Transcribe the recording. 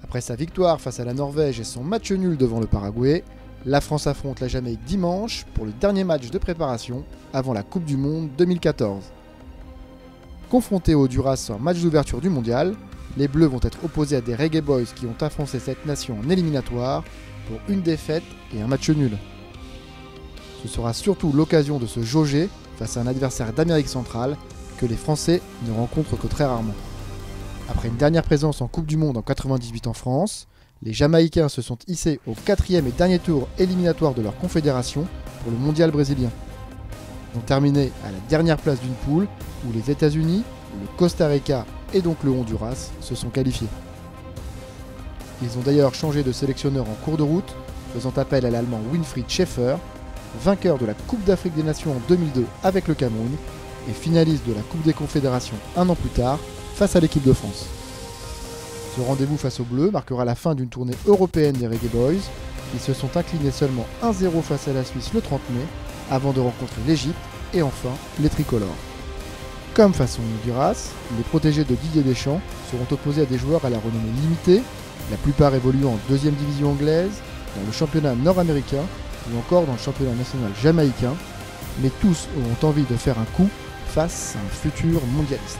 Après sa victoire face à la Norvège et son match nul devant le Paraguay, la France affronte la Jamaïque dimanche pour le dernier match de préparation avant la Coupe du Monde 2014. Confrontés au Honduras en match d'ouverture du mondial, les Bleus vont être opposés à des Reggae Boys qui ont affronté cette nation en éliminatoire pour une défaite et un match nul. Ce sera surtout l'occasion de se jauger face à un adversaire d'Amérique centrale que les Français ne rencontrent que très rarement. Après une dernière présence en Coupe du Monde en 98 en France, les Jamaïcains se sont hissés au 4e et dernier tour éliminatoire de leur confédération pour le mondial brésilien. Ils ont terminé à la dernière place d'une poule où les États-Unis, le Costa Rica et donc le Honduras se sont qualifiés. Ils ont d'ailleurs changé de sélectionneur en cours de route, faisant appel à l'Allemand Winfried Schäfer, vainqueur de la Coupe d'Afrique des Nations en 2002 avec le Cameroun et finaliste de la Coupe des Confédérations un an plus tard face à l'équipe de France. Ce rendez-vous face aux Bleus marquera la fin d'une tournée européenne des Reggae Boys, qui se sont inclinés seulement 1-0 face à la Suisse le 30 mai, avant de rencontrer l'Égypte et enfin les tricolores. Comme face au Honduras, les protégés de Didier Deschamps seront opposés à des joueurs à la renommée limitée, la plupart évoluant en 2e division anglaise, dans le championnat nord-américain ou encore dans le championnat national jamaïcain, mais tous auront envie de faire un coup face à un futur mondialiste.